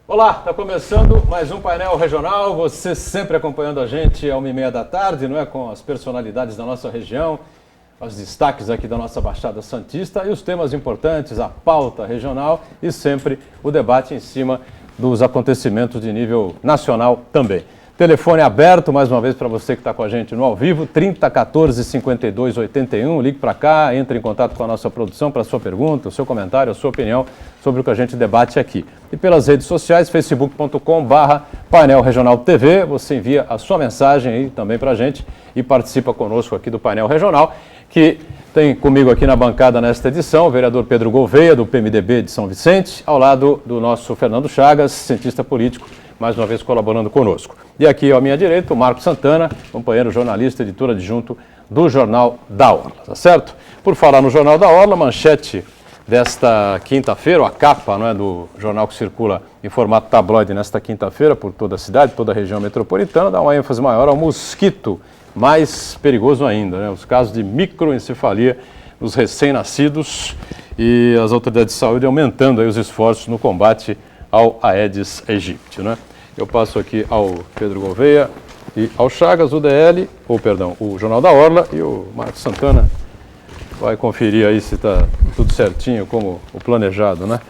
Olá, está começando mais um painel regional, você sempre acompanhando a gente às 1h30 da tarde, não é? Com as personalidades da nossa região, os destaques aqui da nossa Baixada Santista e os temas importantes, a pauta regional e sempre o debate em cima dos acontecimentos de nível nacional também. Telefone aberto, mais uma vez, para você que está com a gente no ao vivo, 3014 5281, ligue para cá, entre em contato com a nossa produção para a sua pergunta, o seu comentário, a sua opinião sobre o que a gente debate aqui. E pelas redes sociais, facebook.com/Painel Regional TV, você envia a sua mensagem aí também para a gente e participa conosco aqui do Painel Regional, que tem comigo aqui na bancada nesta edição o vereador Pedro Gouveia, do PMDB de São Vicente, ao lado do nosso Fernando Chagas, cientista político, mais uma vez colaborando conosco. E aqui à minha direita, o Marco Santana, companheiro jornalista, editor adjunto do Jornal da Orla, tá certo? Por falar no Jornal da Orla, manchete desta quinta-feira, a capa, não é, do jornal que circula em formato tabloide nesta quinta-feira por toda a cidade, toda a região metropolitana, dá uma ênfase maior ao mosquito, mais perigoso ainda, né? Os casos de microencefalia nos recém-nascidos e as autoridades de saúde aumentando aí os esforços no combate ao Aedes aegypti, né? Eu passo aqui ao Pedro Gouveia e ao Chagas, o Jornal da Orla, e o Marcos Santana vai conferir aí se está tudo certinho, como o planejado, né?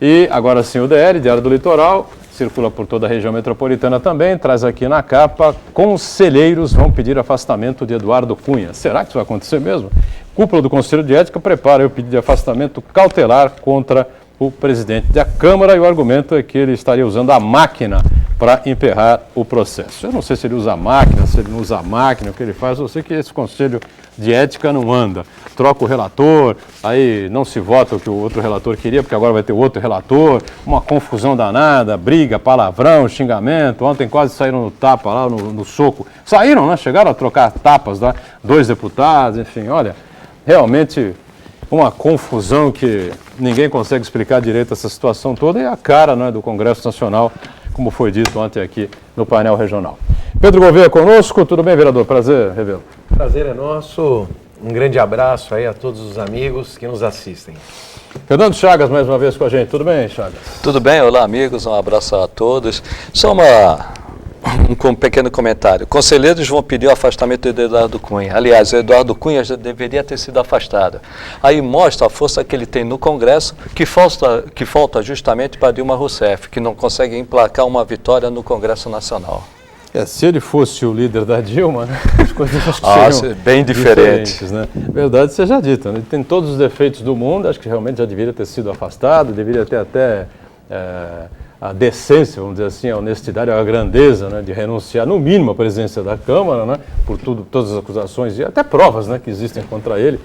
E agora sim o DL, Diário do Litoral, circula por toda a região metropolitana também, traz aqui na capa: conselheiros vão pedir afastamento de Eduardo Cunha. Será que isso vai acontecer mesmo? Cúpula do Conselho de Ética prepara o pedido de afastamento cautelar contra o presidente da Câmara, e o argumento é que ele estaria usando a máquina para emperrar o processo. Eu não sei se ele usa a máquina, se ele não usa a máquina, o que ele faz, eu sei que esse Conselho de Ética não anda. Troca o relator, aí não se vota o que o outro relator queria, porque agora vai ter outro relator, uma confusão danada, briga, palavrão, xingamento. Ontem quase saíram no tapa lá, no soco. Saíram, né? Chegaram a trocar tapas lá, 2 deputados, enfim, olha, realmente uma confusão que ninguém consegue explicar direito essa situação toda, e a cara, né, do Congresso Nacional, como foi dito ontem aqui no painel regional. Pedro Gouveia conosco, tudo bem, vereador? Prazer revê-lo. Prazer é nosso, um grande abraço aí a todos os amigos que nos assistem. Fernando Chagas, mais uma vez com a gente, tudo bem, Chagas? Tudo bem, olá amigos, um abraço a todos. Só um pequeno comentário. Conselheiros vão pedir o afastamento de Eduardo Cunha. Aliás, o Eduardo Cunha já deveria ter sido afastado. Aí mostra a força que ele tem no Congresso, que falta justamente para Dilma Rousseff, que não consegue emplacar uma vitória no Congresso Nacional. Se ele fosse o líder da Dilma, né, as coisas seriam bem diferentes, né? Verdade seja dita, né? Ele tem todos os defeitos do mundo, acho que realmente já deveria ter sido afastado, deveria ter até a decência, vamos dizer assim, a honestidade, a grandeza, né, de renunciar, no mínimo, à presidência da Câmara, né, por todas as acusações e até provas, né, que existem contra ele,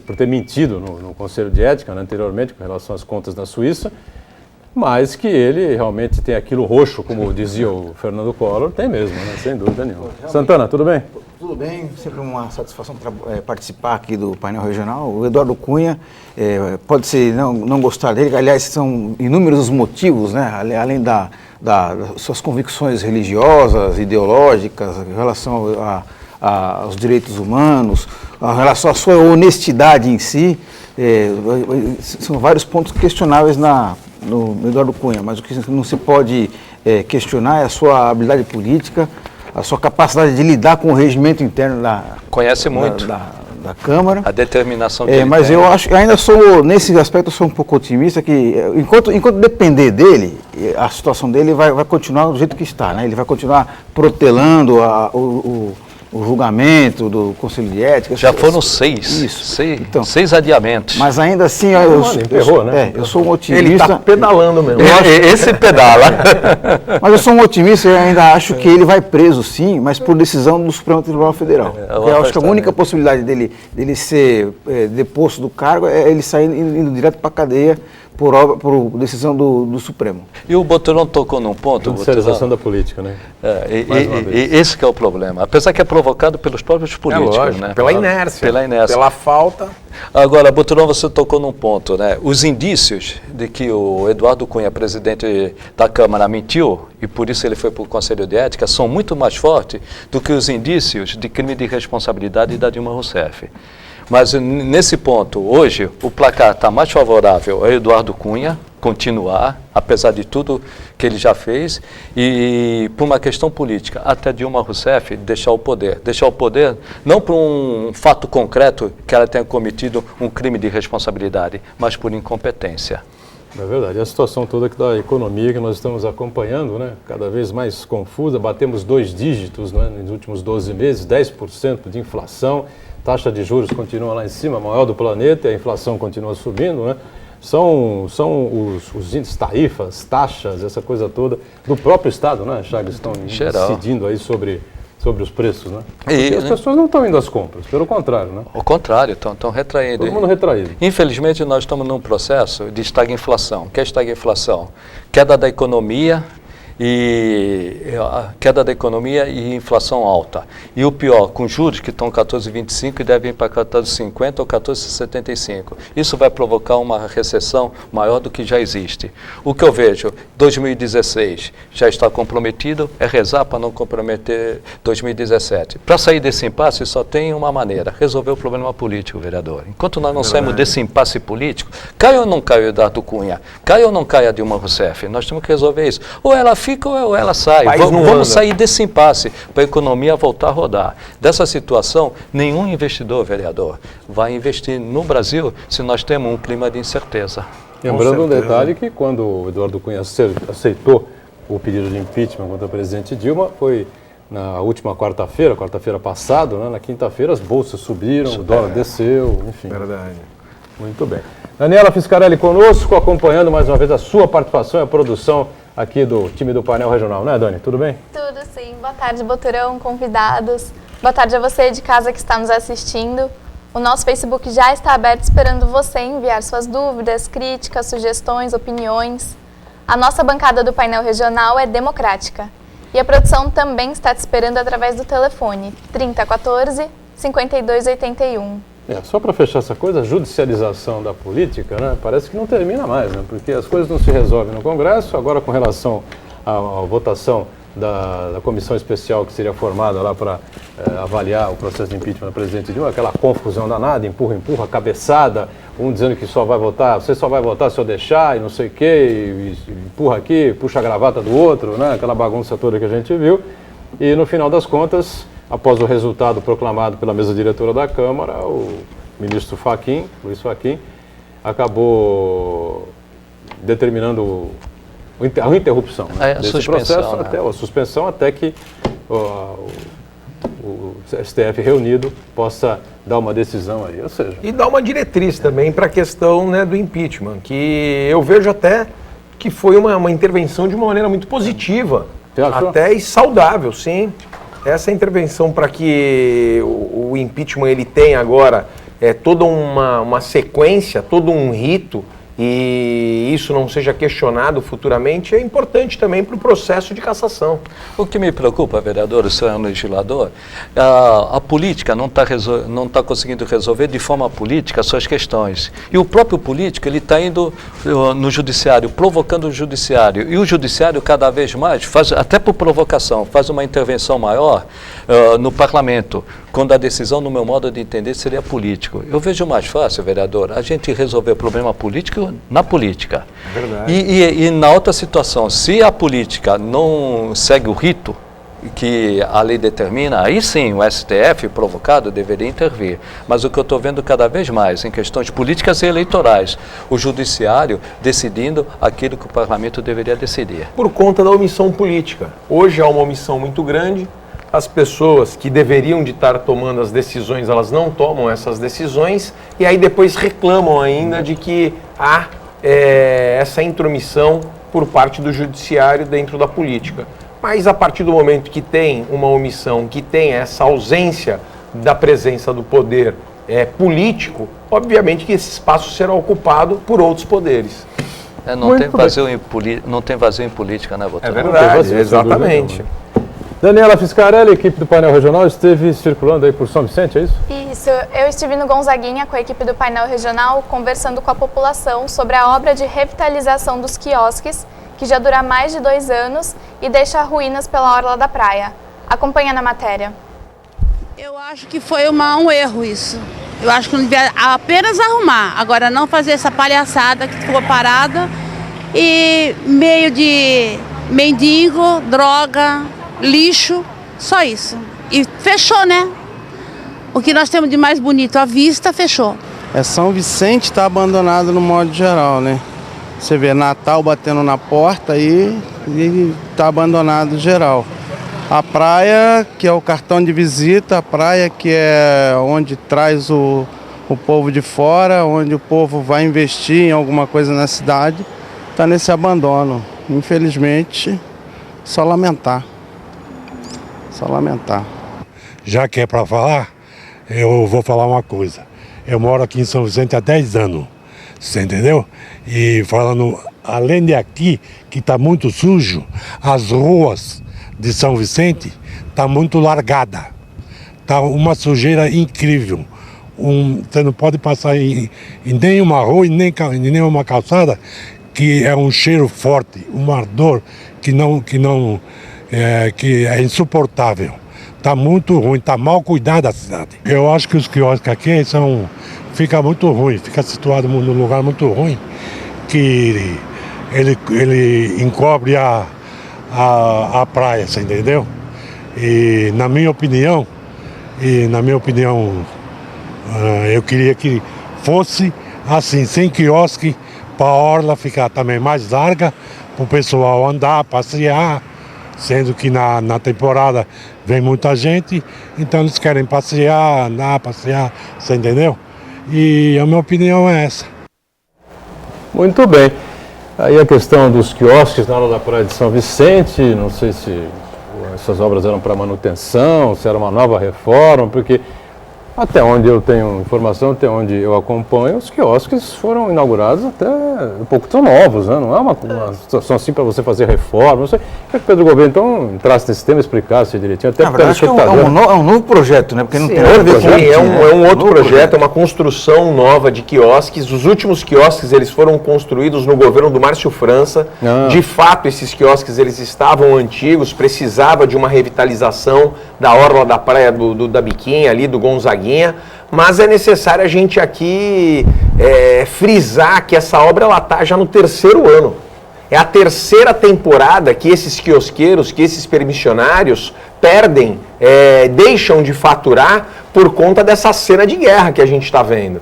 por ter mentido no Conselho de Ética, né, anteriormente, com relação às contas da Suíça, mas que ele realmente tem aquilo roxo, como dizia o Fernando Collor, tem mesmo, né, sem dúvida nenhuma. Santana, tudo bem? Tudo bem, sempre uma satisfação participar aqui do painel regional. O Eduardo Cunha, pode-se não gostar dele, aliás, são inúmeros os motivos, né, além das suas convicções religiosas, ideológicas, em relação aos direitos humanos, em relação à sua honestidade em si, são vários pontos questionáveis no Eduardo Cunha, mas o que não se pode questionar é a sua habilidade política, a sua capacidade de lidar com o regimento interno da Câmara. A determinação dele. Mas eu acho, ainda sou, nesse aspecto, eu sou um pouco otimista, que enquanto depender dele, a situação dele vai continuar do jeito que está, né? Ele vai continuar protelando o julgamento do Conselho de Ética. Já foram 6. Isso. Então, 6 adiamentos. Mas ainda assim, eu sou um otimista. Ele está pedalando mesmo. Esse pedala. Mas eu sou um otimista e ainda acho que ele vai preso, sim, mas por decisão do Supremo Tribunal Federal. Eu acho que a única possibilidade dele ser deposto do cargo é ele sair indo direto para a cadeia por decisão do Supremo. E o Boturão tocou num ponto... Judicialização da política, né? Esse que é o problema. Apesar que é provocado pelos próprios políticos, lógico, né? Pela inércia. Pela falta. Agora, Boturão, você tocou num ponto, né? Os indícios de que o Eduardo Cunha, presidente da Câmara, mentiu, e por isso ele foi para o Conselho de Ética, são muito mais fortes do que os indícios de crime de responsabilidade da Dilma Rousseff. Mas nesse ponto, hoje, o placar está mais favorável a Eduardo Cunha continuar, apesar de tudo que ele já fez, e por uma questão política, até Dilma Rousseff deixar o poder. Deixar o poder não por um fato concreto que ela tenha cometido um crime de responsabilidade, mas por incompetência. É verdade. A situação toda aqui da economia que nós estamos acompanhando, né, cada vez mais confusa, batemos 2 dígitos, né, nos últimos 12 meses, 10% de inflação, taxa de juros continua lá em cima, a maior do planeta, e a inflação continua subindo, né? São os índices, tarifas, taxas, essa coisa toda do próprio Estado, né, Chagas, estão decidindo aí sobre os preços, né? Porque as pessoas não estão indo às compras, pelo contrário, né? Ao contrário, estão retraindo. Todo mundo retraído. Infelizmente, nós estamos num processo de estagflação. O que é estagflação? Queda da economia e inflação alta. E o pior, com juros que estão 14,25 e devem ir para 14,50 ou 14,75. Isso vai provocar uma recessão maior do que já existe. O que eu vejo, 2016 já está comprometido, é rezar para não comprometer 2017. Para sair desse impasse só tem uma maneira, resolver o problema político, vereador. Enquanto nós não saímos desse impasse político, cai ou não cai o Eduardo Cunha, cai ou não cai a Dilma Rousseff, nós temos que resolver isso. Ou ela fica ou ela sai. Vamos sair desse impasse para a economia voltar a rodar. Dessa situação, nenhum investidor, vereador, vai investir no Brasil se nós temos um clima de incerteza. Lembrando um detalhe que quando o Eduardo Cunha aceitou o pedido de impeachment contra o presidente Dilma, foi na última quarta-feira passada, né? Na quinta-feira as bolsas subiram, o dólar desceu, enfim. Verdade. Muito bem. Daniela Fiscarelli conosco, acompanhando mais uma vez a sua participação e a produção aqui do time do painel regional, né, Dani? Tudo bem? Tudo sim. Boa tarde, Boturão, convidados. Boa tarde a você de casa que está nos assistindo. O nosso Facebook já está aberto esperando você enviar suas dúvidas, críticas, sugestões, opiniões. A nossa bancada do painel regional é democrática. E a produção também está te esperando através do telefone 3014-5281. Só para fechar essa coisa, a judicialização da política, né, parece que não termina mais, né, porque as coisas não se resolvem no Congresso, agora com relação à votação da comissão especial que seria formada lá para avaliar o processo de impeachment do presidente Dilma, aquela confusão danada, empurra, cabeçada, um dizendo que só vai votar, você só vai votar se eu deixar e não sei o quê, e empurra aqui, puxa a gravata do outro, né, aquela bagunça toda que a gente viu, e no final das contas, após o resultado proclamado pela mesa diretora da Câmara, o ministro Luiz Fachin, acabou determinando a interrupção, né, desse processo, né? A suspensão até que o STF reunido possa dar uma decisão aí, ou seja... E dar uma diretriz também para a questão, né, do impeachment, que eu vejo até que foi uma intervenção de uma maneira muito positiva, até e saudável, sim. Essa intervenção para que o impeachment ele tenha agora toda uma sequência, todo um rito, e isso não seja questionado futuramente, é importante também para o processo de cassação. O que me preocupa, vereador, o senhor é um legislador, a política não está conseguindo resolver de forma política as suas questões. E o próprio político, ele está indo no judiciário, provocando o judiciário. E o judiciário, cada vez mais, faz, até por provocação, faz uma intervenção maior no parlamento, quando a decisão, no meu modo de entender, seria político. Eu vejo mais fácil, vereador, a gente resolver o problema político na política. É verdade. E na outra situação, se a política não segue o rito que a lei determina, aí sim o STF provocado deveria intervir. Mas o que eu estou vendo cada vez mais em questões políticas e eleitorais, o judiciário decidindo aquilo que o parlamento deveria decidir. Por conta da omissão política. Hoje há uma omissão muito grande. As pessoas que deveriam de estar tomando as decisões, elas não tomam essas decisões e aí depois reclamam ainda de que há essa intromissão por parte do judiciário dentro da política. Mas a partir do momento que tem uma omissão, que tem essa ausência da presença do poder político, obviamente que esse espaço será ocupado por outros poderes. Não tem vazio em política, né, Boturão? É verdade, exatamente. Daniela Fiscarelli, equipe do painel regional, esteve circulando aí por São Vicente, é isso? Isso, eu estive no Gonzaguinha com a equipe do painel regional, conversando com a população sobre a obra de revitalização dos quiosques, que já dura mais de 2 anos e deixa ruínas pela orla da praia. Acompanha na matéria. Eu acho que foi um erro isso. Eu acho que não devia apenas arrumar, agora não fazer essa palhaçada que ficou parada e meio de mendigo, droga, lixo, só isso. E fechou, né? O que nós temos de mais bonito à vista, fechou. São Vicente está abandonado no modo geral, né? Você vê Natal batendo na porta e está abandonado geral. A praia, que é o cartão de visita, a praia que é onde traz o povo de fora, onde o povo vai investir em alguma coisa na cidade, está nesse abandono. Infelizmente, só lamentar. Só lamentar. Já que é para falar, eu vou falar uma coisa. Eu moro aqui em São Vicente há 10 anos, você entendeu? E falando, além de aqui, que está muito sujo, as ruas de São Vicente tá muito largada. Tá uma sujeira incrível. Você não pode passar em nenhuma rua e nem em nenhuma calçada que é um cheiro forte, um ardor que é insuportável. Tá muito ruim, tá mal cuidada a cidade. Eu acho que os quiosques aqui fica muito ruim, fica situado num lugar muito ruim, que ele encobre a praia, você entendeu? E na minha opinião, eu queria que fosse assim, sem quiosque, para a orla ficar também mais larga, para o pessoal andar, passear, sendo que na temporada vem muita gente, então eles querem passear, andar, passear, você entendeu? E a minha opinião é essa. Muito bem. Aí a questão dos quiosques na hora da Praia de São Vicente, não sei se essas obras eram para manutenção, se era uma nova reforma, porque até onde eu tenho informação, até onde eu acompanho, os quiosques foram inaugurados até um pouco tão novos, né? Não é uma situação assim para você fazer reforma. Não sei. Queria que o Pedro Gouveia, então, entrasse nesse tema e explicasse direitinho. Até na verdade, acho que é um novo projeto, né? Porque não tem nada a ver com é um outro projeto, é uma construção nova de quiosques. Os últimos quiosques, eles foram construídos no governo do Márcio França. De fato, esses quiosques, eles estavam antigos, precisava de uma revitalização da orla da praia da Biquinha, ali do Gonzaguinha. Mas é necessário a gente aqui frisar que essa obra está já no 3º ano. É a 3ª temporada que esses quiosqueiros, que esses permissionários perdem, deixam de faturar por conta dessa cena de guerra que a gente está vendo.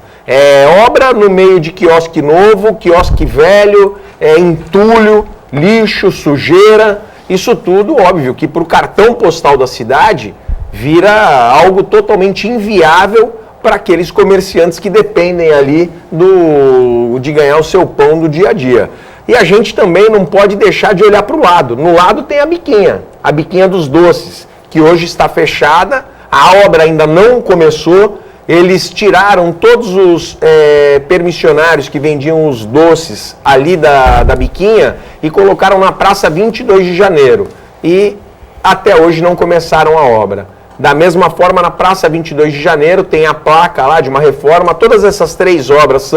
Obra no meio de quiosque novo, quiosque velho, entulho, lixo, sujeira. Isso tudo, óbvio, que para o cartão postal da cidade vira algo totalmente inviável para aqueles comerciantes que dependem ali de ganhar o seu pão do dia a dia. E a gente também não pode deixar de olhar para o lado. No lado tem a Biquinha dos Doces, que hoje está fechada, a obra ainda não começou. Eles tiraram todos os permissionários que vendiam os doces ali da Biquinha e colocaram na Praça 22 de Janeiro. E até hoje não começaram a obra. Da mesma forma, na Praça 22 de Janeiro tem a placa lá de uma reforma. Todas essas 3 obras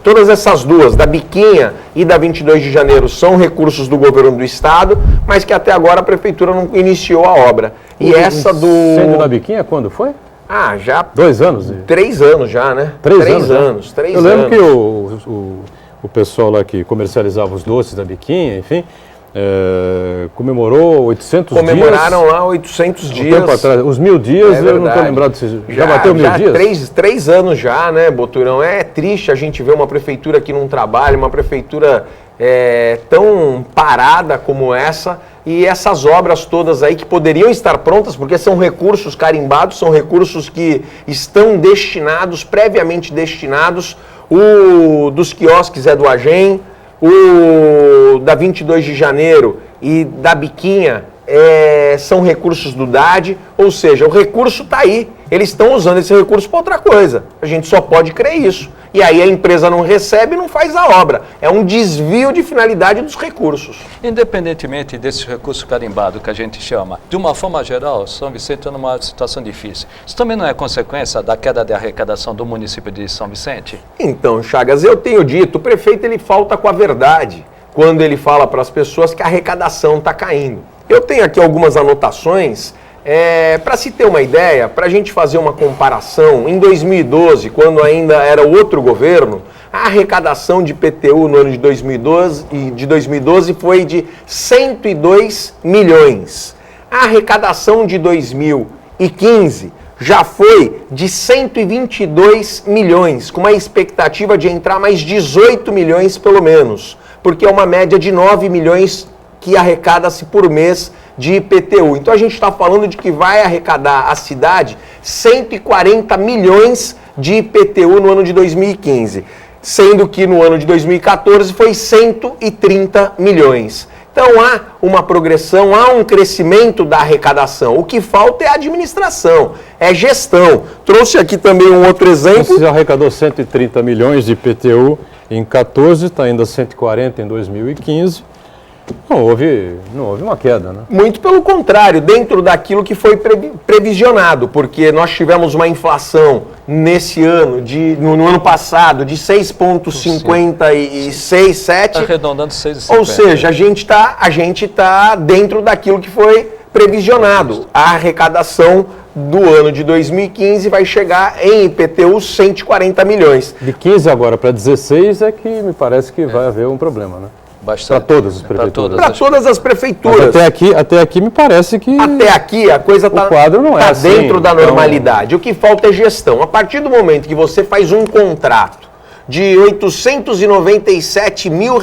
todas essas duas, da Biquinha e da 22 de Janeiro, são recursos do governo do estado, mas que até agora a prefeitura não iniciou a obra. E essa do... Sendo da Biquinha, quando foi? Já... 2 anos? 3 anos já, né? 3 anos. 3 Eu lembro anos. que o pessoal lá que comercializava os doces da Biquinha, enfim... comemorou 800 dias. Comemoraram lá 800 dias. Um tempo atrás. Os 1000 dias, eu não estou lembrado. Já bateu 1000 dias? 3 anos já, né, Boturão? É triste a gente ver uma prefeitura que não trabalha, uma prefeitura tão parada como essa, e essas obras todas aí que poderiam estar prontas, porque são recursos carimbados, são recursos que estão previamente destinados. O dos quiosques é do AGEM, o da 22 de Janeiro e da Biquinha são recursos do DAD, ou seja, o recurso está aí. Eles estão usando esse recurso para outra coisa. A gente só pode crer isso. E aí a empresa não recebe e não faz a obra. É um desvio de finalidade dos recursos. Independentemente desse recurso carimbado que a gente chama, de uma forma geral, São Vicente está numa situação difícil. Isso também não é consequência da queda de arrecadação do município de São Vicente? Então, Chagas, eu tenho dito, o prefeito ele falta com a verdade quando ele fala para as pessoas que a arrecadação está caindo. Eu tenho aqui algumas anotações. Para se ter uma ideia, para a gente fazer uma comparação, em 2012, quando ainda era outro governo, A arrecadação de IPTU no ano de 2012 foi de 102 milhões. A arrecadação de 2015 já foi de 122 milhões, com uma expectativa de entrar mais 18 milhões pelo menos, porque é uma média de 9 milhões que arrecada-se por mês de IPTU. Então a gente está falando de que vai arrecadar a cidade 140 milhões de IPTU no ano de 2015, sendo que no ano de 2014 foi 130 milhões. Então há uma progressão, há um crescimento da arrecadação. O que falta é a administração, é gestão. Trouxe aqui também um outro exemplo. Você arrecadou 130 milhões de IPTU em 14, está ainda 140 em 2015. Não houve uma queda, né? Muito pelo contrário, dentro daquilo que foi previsionado, porque nós tivemos uma inflação nesse ano, no ano passado, de 6,56, 7. Arredondando 6,50. Ou seja, a gente tá dentro daquilo que foi previsionado. A arrecadação do ano de 2015 vai chegar em IPTU 140 milhões. De 15 agora para 16 é que me parece que vai haver um problema, né? Para todas as prefeituras. Para todas as prefeituras. Mas até aqui me parece que... Até aqui a coisa está assim, dentro da normalidade. O que falta é gestão. A partir do momento que você faz um contrato de R$897 mil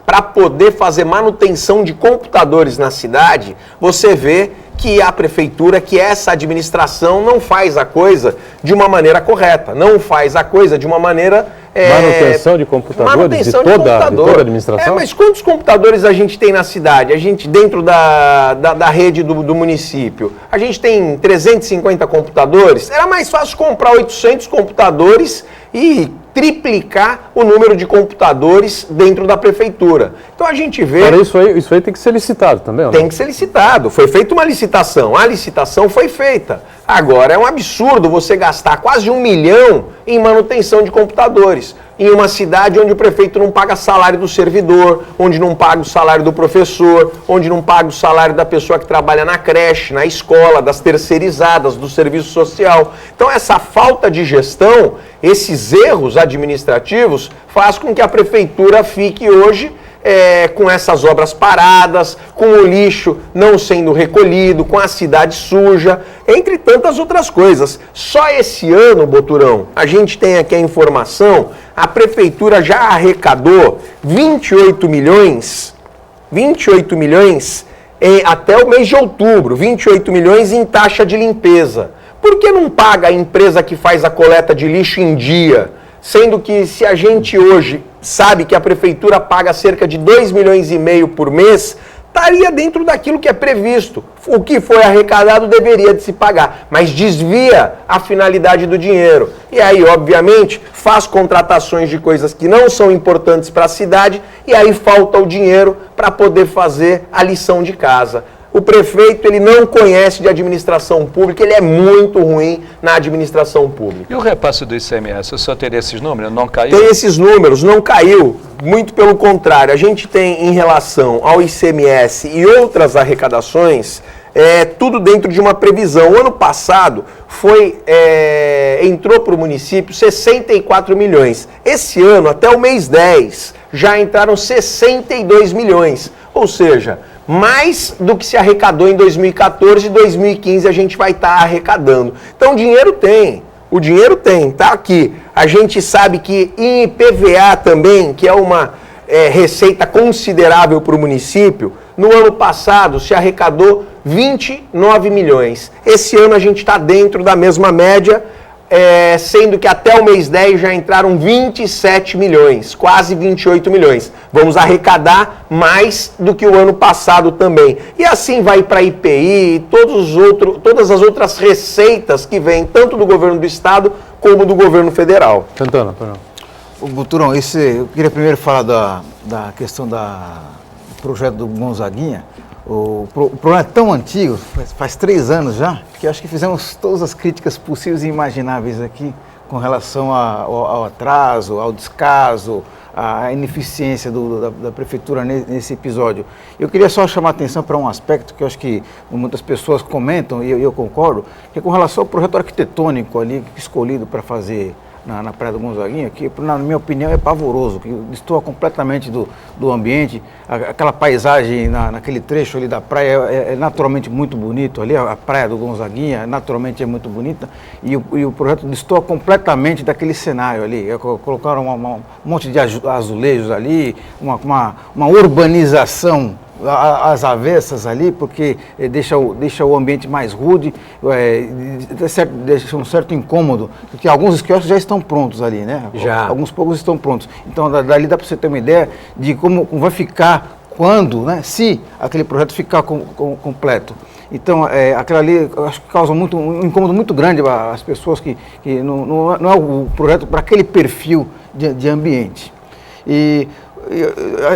para poder fazer manutenção de computadores na cidade, você vê que a prefeitura, que essa administração não faz a coisa de uma maneira correta, não faz a coisa de uma maneira... manutenção de computadores de toda a administração? Mas quantos computadores a gente tem na cidade? A gente, dentro da rede do município, a gente tem 350 computadores? Era mais fácil comprar 800 computadores e triplicar o número de computadores dentro da prefeitura. Então a gente vê... Para isso aí tem que ser licitado também, ou não? Tem que ser licitado. Foi feita uma licitação. A licitação foi feita. Agora, é um absurdo você gastar quase 1 milhão em manutenção de computadores. Em uma cidade onde o prefeito não paga salário do servidor, onde não paga o salário do professor, onde não paga o salário da pessoa que trabalha na creche, na escola, das terceirizadas, do serviço social. Então, essa falta de gestão, esses erros administrativos, faz com que a prefeitura fique hoje com essas obras paradas, com o lixo não sendo recolhido, com a cidade suja, entre tantas outras coisas. Só esse ano, Boturão, a gente tem aqui a informação, a prefeitura já arrecadou 28 milhões até o mês de outubro, 28 milhões em taxa de limpeza. Por que não paga a empresa que faz a coleta de lixo em dia? Sendo que se a gente hoje sabe que a prefeitura paga cerca de 2,5 milhões por mês, estaria dentro daquilo que é previsto. O que foi arrecadado deveria de se pagar, mas desvia a finalidade do dinheiro. E aí, obviamente, faz contratações de coisas que não são importantes para a cidade e aí falta o dinheiro para poder fazer a lição de casa. O prefeito, ele não conhece de administração pública, ele é muito ruim na administração pública. E o repasse do ICMS, o senhor teria esses números? Não caiu? Tem esses números, não caiu. Muito pelo contrário, a gente tem em relação ao ICMS e outras arrecadações, tudo dentro de uma previsão. O ano passado entrou para o município 64 milhões. Esse ano, até o mês 10, já entraram 62 milhões. Ou seja, mais do que se arrecadou em 2014 e 2015 a gente vai estar arrecadando. Então o dinheiro tem, tá aqui. A gente sabe que em IPVA também, que é uma receita considerável para o município, no ano passado se arrecadou 29 milhões. Esse ano a gente está dentro da mesma média, sendo que até o mês 10 já entraram 27 milhões, quase 28 milhões. Vamos arrecadar mais do que o ano passado também. E assim vai para a IPI e todas as outras receitas que vêm, tanto do governo do estado como do governo federal. Santana, Boturão, eu queria primeiro falar da questão do projeto do Gonzaguinha. O problema é tão antigo, faz 3 anos já, que eu acho que fizemos todas as críticas possíveis e imagináveis aqui com relação ao atraso, ao descaso, à ineficiência da prefeitura nesse episódio. Eu queria só chamar a atenção para um aspecto que eu acho que muitas pessoas comentam, e eu concordo, que é com relação ao projeto arquitetônico ali escolhido para fazer na Praia do Gonzaguinha, que na minha opinião é pavoroso, que destoa completamente do ambiente. Aquela paisagem naquele trecho ali da praia é naturalmente muito bonito ali, a Praia do Gonzaguinha naturalmente é muito bonita, e o projeto destoa completamente daquele cenário ali. Colocaram um monte de azulejos ali, uma urbanização às avessas ali, porque deixa o ambiente mais rude, deixa um certo incômodo, porque alguns quiosques já estão prontos ali, né? Já. Alguns poucos estão prontos. Então, dali dá para você ter uma ideia de como vai ficar quando, né? Se aquele projeto ficar completo. Então, aquilo ali, eu acho que causa um incômodo muito grande às pessoas que não é o projeto para aquele perfil de ambiente. E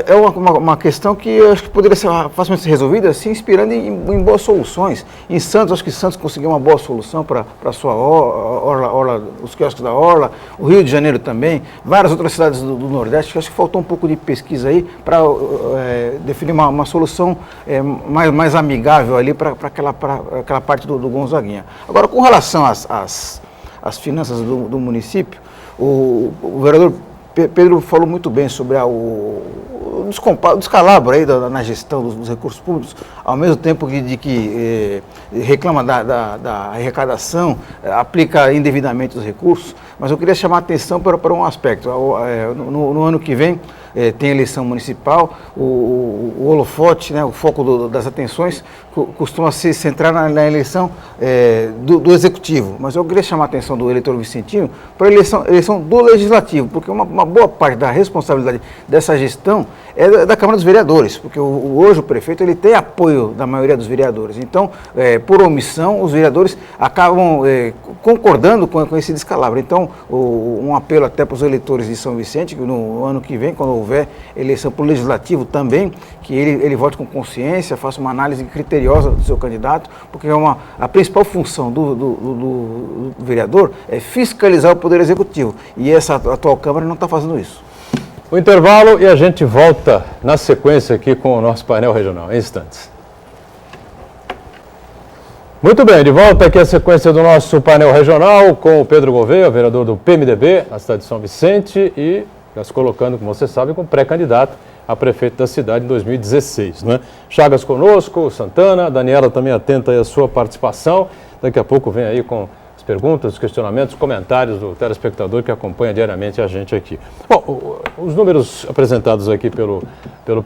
é uma questão que eu acho que poderia ser facilmente resolvida se inspirando em boas soluções. Em Santos, acho que Santos conseguiu uma boa solução para a sua orla, os quiosques da orla, o Rio de Janeiro também, várias outras cidades do Nordeste, que acho que faltou um pouco de pesquisa aí para definir uma solução mais amigável ali para aquela parte do Gonzaguinha. Agora, com relação às finanças do município, o vereador Pedro falou muito bem sobre o descalabro aí na gestão dos recursos públicos, ao mesmo tempo que reclama da arrecadação, aplica indevidamente os recursos, mas eu queria chamar a atenção para um aspecto. No ano que vem tem eleição municipal, o holofote, né, o foco das atenções costuma se centrar na eleição do executivo, mas eu queria chamar a atenção do eleitor vicentino para a eleição do legislativo, porque uma boa parte da responsabilidade dessa gestão é da Câmara dos Vereadores, porque hoje o prefeito ele tem apoio da maioria dos vereadores, então por omissão os vereadores acabam concordando com esse descalabro. Então um apelo até para os eleitores de São Vicente, que no ano que vem, quando houver eleição para o legislativo também, que ele vote com consciência, faça uma análise criteriosa do seu candidato, porque a principal função do vereador é fiscalizar o Poder Executivo, e essa atual Câmara não está fazendo isso. O intervalo e a gente volta na sequência aqui com o nosso painel regional, em instantes. Muito bem, de volta aqui a sequência do nosso painel regional com o Pedro Gouveia, vereador do PMDB na cidade de São Vicente e já se colocando, como você sabe, como pré-candidato a prefeito da cidade em 2016. Né? Chagas conosco, Santana, Daniela também atenta aí à sua participação. Daqui a pouco vem aí com as perguntas, os questionamentos, os comentários do telespectador que acompanha diariamente a gente aqui. Bom, os números apresentados aqui pelo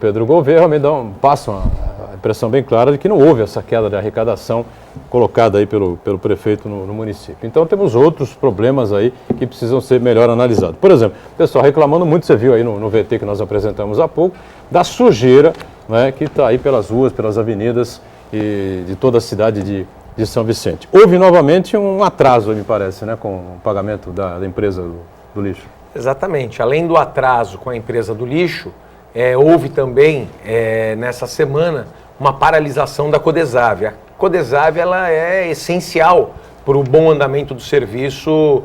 Pedro Gouveia realmente passam a impressão bem clara de que não houve essa queda de arrecadação colocada aí pelo prefeito no município. Então temos outros problemas aí que precisam ser melhor analisados. Por exemplo, o pessoal reclamando muito, você viu aí no VT que nós apresentamos há pouco, da sujeira, né, que está aí pelas ruas, pelas avenidas e de toda a cidade de São Vicente. Houve novamente um atraso, me parece, né, com o pagamento da empresa do lixo. Exatamente. Além do atraso com a empresa do lixo, houve também, nessa semana, uma paralisação da Codesave. A Codesave ela é essencial para o bom andamento do serviço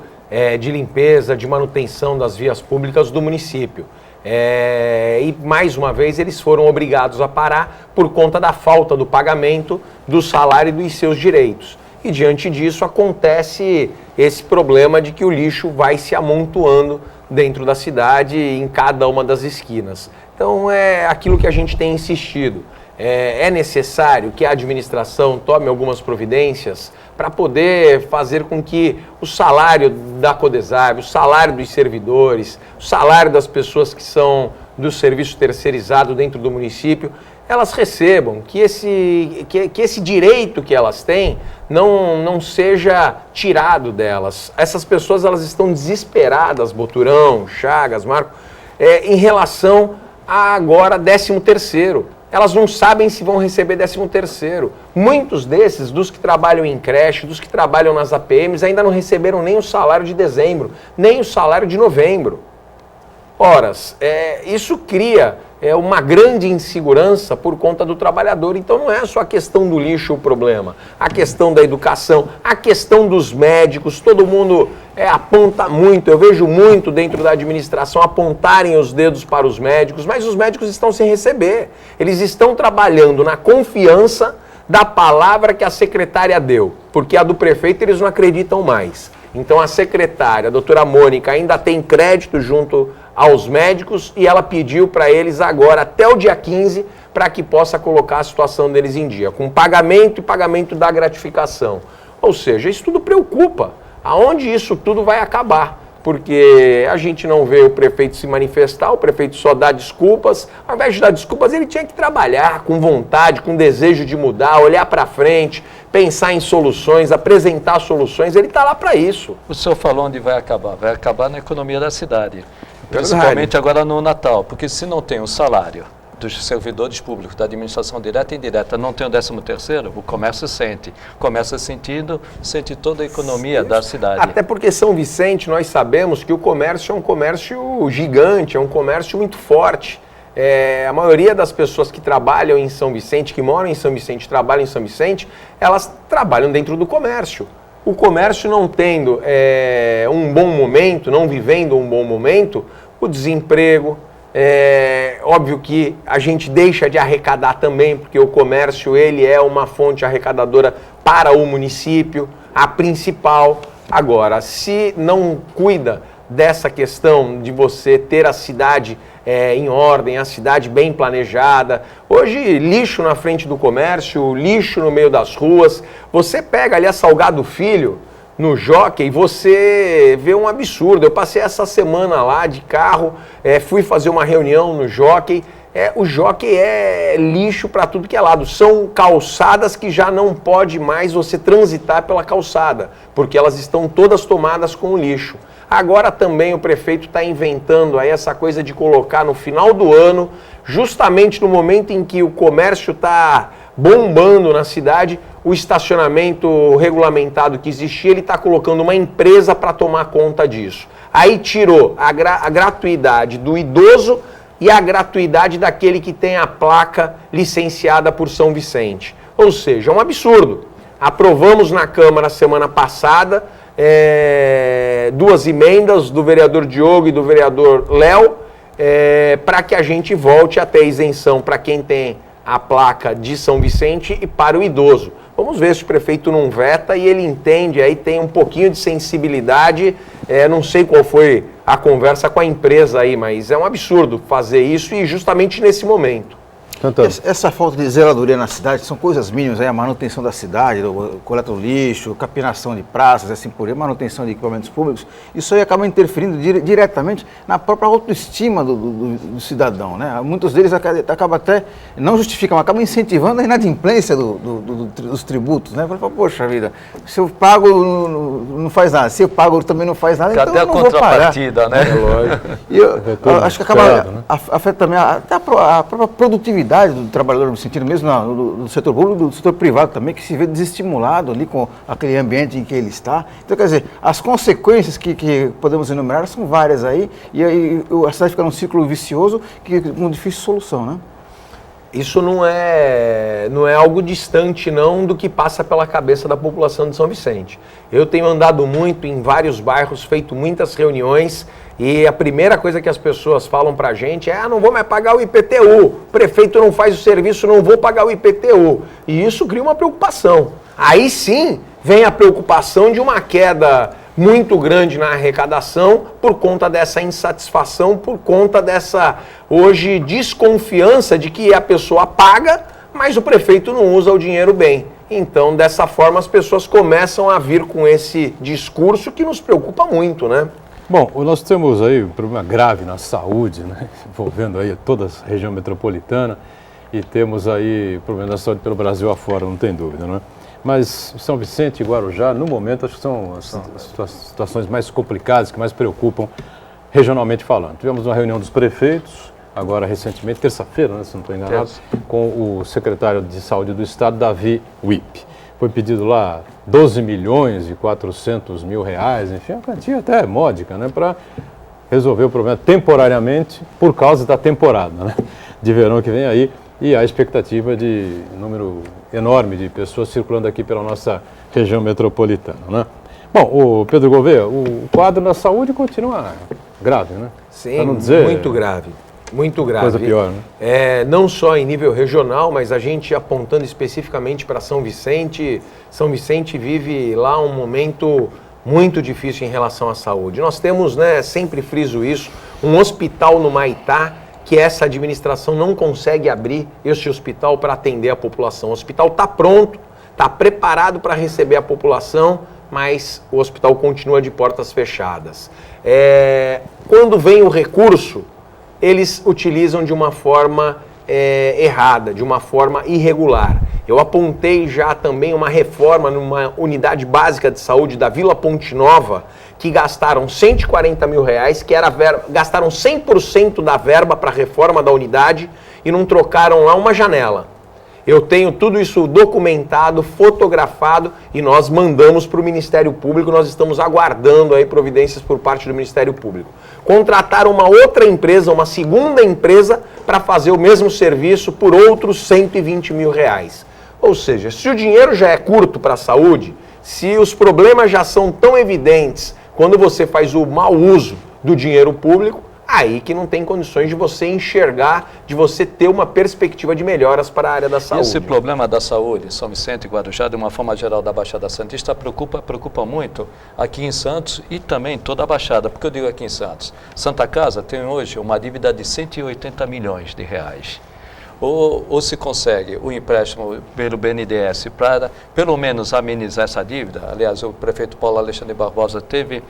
de limpeza, de manutenção das vias públicas do município. E, mais uma vez, eles foram obrigados a parar por conta da falta do pagamento do salário e dos seus direitos. E, diante disso, acontece esse problema de que o lixo vai se amontoando dentro da cidade, em cada uma das esquinas. Então, é aquilo que a gente tem insistido. É necessário que a administração tome algumas providências para poder fazer com que o salário da Codesave, o salário dos servidores, o salário das pessoas que são do serviço terceirizado dentro do município, elas recebam, que esse direito que elas têm não seja tirado delas. Essas pessoas elas estão desesperadas, Boturão, Chagas, Marco, em relação a agora 13º. Elas não sabem se vão receber 13º. Muitos desses, dos que trabalham em creche, dos que trabalham nas APMs, ainda não receberam nem o salário de dezembro, nem o salário de novembro. Ora, isso cria uma grande insegurança por conta do trabalhador. Então não é só a questão do lixo o problema, a questão da educação, a questão dos médicos, todo mundo aponta muito, eu vejo muito dentro da administração apontarem os dedos para os médicos, mas os médicos estão sem receber, eles estão trabalhando na confiança da palavra que a secretária deu, porque a do prefeito eles não acreditam mais. Então a secretária, a doutora Mônica, ainda tem crédito junto aos médicos e ela pediu para eles agora, até o dia 15, para que possa colocar a situação deles em dia, com pagamento e pagamento da gratificação. Ou seja, isso tudo preocupa. Aonde isso tudo vai acabar? Porque a gente não vê o prefeito se manifestar, o prefeito só dá desculpas. Ao invés de dar desculpas, ele tinha que trabalhar com vontade, com desejo de mudar, olhar para frente, pensar em soluções, apresentar soluções. Ele está lá para isso. O senhor falou onde vai acabar? Vai acabar na economia da cidade. Principalmente agora no Natal, porque se não tem o salário dos servidores públicos, da administração direta e indireta, não tem o 13º, o comércio sente. Começa sentindo, sente toda a economia da cidade. Até porque São Vicente, nós sabemos que o comércio é um comércio gigante, é um comércio muito forte. A maioria das pessoas que trabalham em São Vicente, que moram em São Vicente, trabalham em São Vicente, elas trabalham dentro do comércio. O comércio não tendo um bom momento, não vivendo um bom momento, o desemprego, óbvio que a gente deixa de arrecadar também, porque o comércio ele é uma fonte arrecadadora para o município, a principal. Agora, se não cuida dessa questão de você ter a cidade em ordem, a cidade bem planejada, hoje lixo na frente do comércio, lixo no meio das ruas, você pega ali a Salgado Filho, no Jockey, você vê um absurdo. Eu passei essa semana lá de carro, fui fazer uma reunião no Jockey. O Jockey é lixo para tudo que é lado. São calçadas que já não pode mais você transitar pela calçada, porque elas estão todas tomadas com lixo. Agora também o prefeito está inventando aí essa coisa de colocar no final do ano, justamente no momento em que o comércio está bombando na cidade, o estacionamento regulamentado que existia, ele está colocando uma empresa para tomar conta disso. Aí tirou a gratuidade do idoso e a gratuidade daquele que tem a placa licenciada por São Vicente. Ou seja, é um absurdo. Aprovamos na Câmara semana passada 2 emendas do vereador Diogo e do vereador Léo para que a gente volte a ter isenção para quem tem a placa de São Vicente e para o idoso. Vamos ver se o prefeito não veta e ele entende, aí tem um pouquinho de sensibilidade, não sei qual foi a conversa com a empresa aí, mas é um absurdo fazer isso e justamente nesse momento. Essa falta de zeladoria na cidade são coisas mínimas, a manutenção da cidade, coleta do lixo, capinação de praças, assim por aí, manutenção de equipamentos públicos, isso aí acaba interferindo diretamente na própria autoestima do cidadão, né? Muitos deles acabam até, não justificam, acabam incentivando a inadimplência dos tributos, né? Fala, poxa vida, se eu pago não faz nada, se eu pago também não faz nada, cadê então eu não vou pagar. Cadê a contrapartida, né? E eu acho que acaba, afeta também até a própria produtividade do trabalhador, no sentido mesmo do setor público, do setor privado também, que se vê desestimulado ali com aquele ambiente em que ele está. Então, quer dizer, as consequências que podemos enumerar são várias aí, e aí a cidade fica num círculo vicioso com difícil solução, né? Isso não é algo distante não do que passa pela cabeça da população de São Vicente. Eu tenho andado muito em vários bairros, feito muitas reuniões, e a primeira coisa que as pessoas falam pra gente é: não vou mais pagar o IPTU, o prefeito não faz o serviço, não vou pagar o IPTU. E isso cria uma preocupação. Aí sim vem a preocupação de uma queda muito grande na arrecadação por conta dessa insatisfação, por conta dessa, hoje, desconfiança de que a pessoa paga, mas o prefeito não usa o dinheiro bem. Então, dessa forma, as pessoas começam a vir com esse discurso que nos preocupa muito, né? Bom, nós temos aí um problema grave na saúde, né? Envolvendo aí toda a região metropolitana, e temos aí problema da saúde pelo Brasil afora, não tem dúvida, não é? Mas São Vicente e Guarujá, no momento, acho que são as situações mais complicadas, que mais preocupam regionalmente falando. Tivemos uma reunião dos prefeitos, agora recentemente, terça-feira, né, se não estou enganado, com o secretário de Saúde do Estado, Davi Wipp. Foi pedido lá 12 milhões e 400 mil reais, enfim, uma quantia até módica, né, para resolver o problema temporariamente por causa da temporada, né, de verão que vem aí. E a expectativa de número enorme de pessoas circulando aqui pela nossa região metropolitana, né? Bom, o Pedro Gouveia, o quadro da saúde continua grave, né? Sim, não dizer muito grave. Muito grave. Coisa pior, né? Não só em nível regional, mas a gente apontando especificamente para São Vicente. São Vicente vive lá um momento muito difícil em relação à saúde. Nós temos, né, sempre friso isso, um hospital no Maitá que essa administração não consegue abrir este hospital para atender a população. O hospital está pronto, está preparado para receber a população, mas o hospital continua de portas fechadas. Quando vem o recurso, eles utilizam de uma forma errada, de uma forma irregular. Eu apontei já também uma reforma numa unidade básica de saúde da Vila Ponte Nova, que gastaram 140 mil reais, que era gastaram 100% da verba para a reforma da unidade e não trocaram lá uma janela. Eu tenho tudo isso documentado, fotografado e nós mandamos para o Ministério Público, nós estamos aguardando aí providências por parte do Ministério Público. Contrataram uma outra empresa, uma segunda empresa, para fazer o mesmo serviço por outros 120 mil reais. Ou seja, se o dinheiro já é curto para a saúde, se os problemas já são tão evidentes quando você faz o mau uso do dinheiro público, aí que não tem condições de você enxergar, de você ter uma perspectiva de melhoras para a área da saúde. Esse problema da saúde, São Vicente e Guarujá, de uma forma geral da Baixada Santista, preocupa muito aqui em Santos e também toda a Baixada. Porque eu digo aqui em Santos, Santa Casa tem hoje uma dívida de 180 milhões de reais. Ou se consegue o empréstimo pelo BNDES para, pelo menos, amenizar essa dívida. Aliás, o prefeito Paulo Alexandre Barbosa teve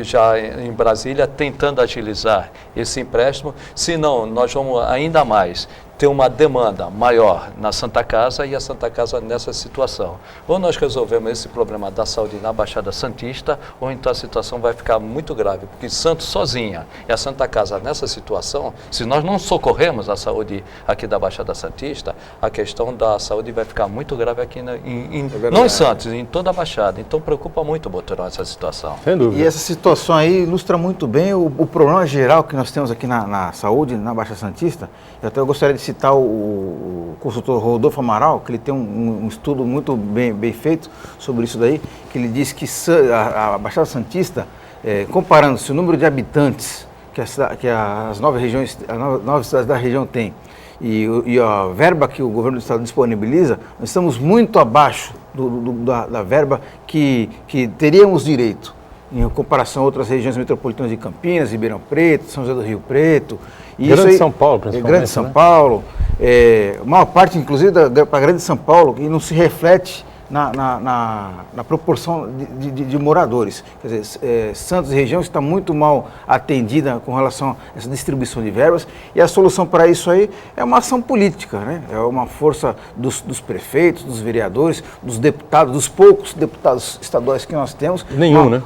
já em Brasília tentando agilizar esse empréstimo, senão nós vamos ainda mais ter uma demanda maior na Santa Casa e a Santa Casa nessa situação. Ou nós resolvemos esse problema da saúde na Baixada Santista, ou então a situação vai ficar muito grave, porque Santos sozinha e a Santa Casa nessa situação, se nós não socorrermos a saúde aqui da Baixada Santista, a questão da saúde vai ficar muito grave aqui, não em Santos, em toda a Baixada. Então preocupa muito, Boturão, essa situação. Sem dúvida. E essa situação aí ilustra muito bem o problema geral que nós temos aqui na saúde, na Baixada Santista. Eu até gostaria de citar o consultor Rodolfo Amaral, que ele tem um estudo muito bem feito sobre isso daí, que ele diz que a Baixada Santista, comparando-se o número de habitantes que as 9 regiões, as 9 cidades da região têm e a verba que o governo do estado disponibiliza, nós estamos muito abaixo da verba que teríamos direito, em comparação a outras regiões metropolitanas de Campinas, Ribeirão Preto, São José do Rio Preto. Grande São Paulo, principalmente. Grande São Paulo. Maior parte, inclusive, para Grande São Paulo, e não se reflete na proporção de moradores. Quer dizer, Santos e região está muito mal atendida com relação a essa distribuição de verbas, e a solução para isso aí é uma ação política, né? É uma força dos prefeitos, dos vereadores, dos deputados, dos poucos deputados estaduais que nós temos. Nenhum, né?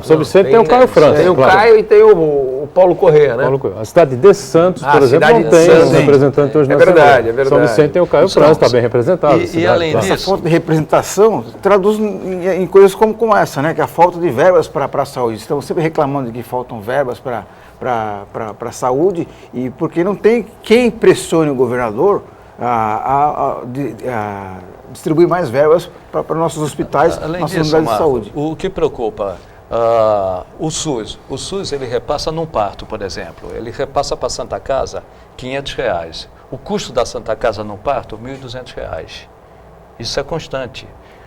São Vicente tem o Caio França. Tem o Caio e tem o Paulo Corrêa, né? A cidade de Santos, por exemplo, não tem um representante hoje na Assembleia. É verdade. São Vicente tem o Caio França, está bem representado. E além disso, essa fonte de representação traduz em coisas como essa, né? Que é a falta de verbas para a saúde. Estamos sempre reclamando de que faltam verbas para a saúde, e porque não tem quem pressione o governador a distribuir mais verbas para nossos hospitais, nossas unidades de saúde. O que preocupa o SUS ele repassa num parto, por exemplo, ele repassa para a Santa Casa R$500. O custo da Santa Casa num parto, R$1.200. Isso é constante.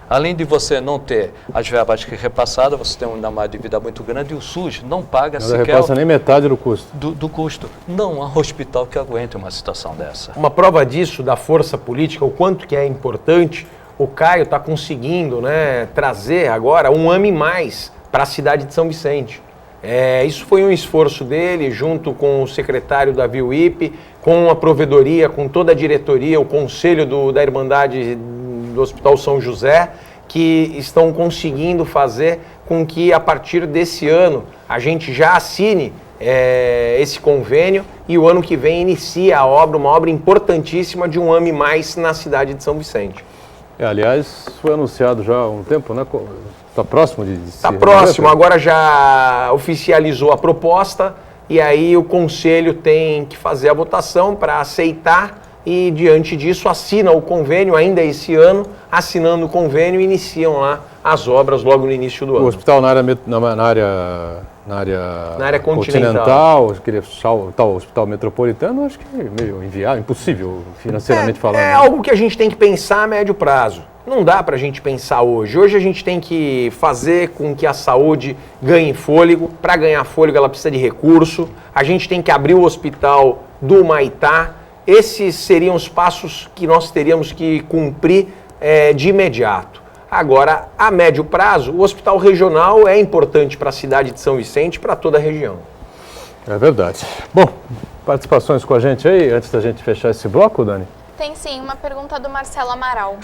Além de você não ter as verbas que repassadas, você tem uma dívida muito grande e o SUS não paga sequer... Não repassa nem metade do custo. Do custo. Não há hospital que aguente uma situação dessa. Uma prova disso, da força política, o quanto que é importante, o Caio está conseguindo, né, trazer agora um AME mais para a cidade de São Vicente. Isso foi um esforço dele, junto com o secretário Davi Wippe, com a provedoria, com toda a diretoria, o conselho da Irmandade do Hospital São José, que estão conseguindo fazer com que, a partir desse ano, a gente já assine esse convênio e o ano que vem inicia a obra, uma obra importantíssima de um AME mais na cidade de São Vicente. Aliás, foi anunciado já há um tempo, né? Está próximo de Está próximo, agora já oficializou a proposta e aí o conselho tem que fazer a votação para aceitar e, diante disso, assina o convênio ainda esse ano. Assinando o convênio, iniciam lá as obras logo no início do ano. O hospital na área continental, aquele tal hospital metropolitano, acho que é meio inviável, impossível financeiramente falando. É algo que a gente tem que pensar a médio prazo. Não dá para a gente pensar hoje. Hoje a gente tem que fazer com que a saúde ganhe fôlego. Para ganhar fôlego ela precisa de recurso. A gente tem que abrir o hospital do Humaitá. Esses seriam os passos que nós teríamos que cumprir de imediato. Agora, a médio prazo, o hospital regional é importante para a cidade de São Vicente e para toda a região. É verdade. Bom, participações com a gente aí, antes da gente fechar esse bloco, Dani? Tem sim, uma pergunta do Marcelo Amaral.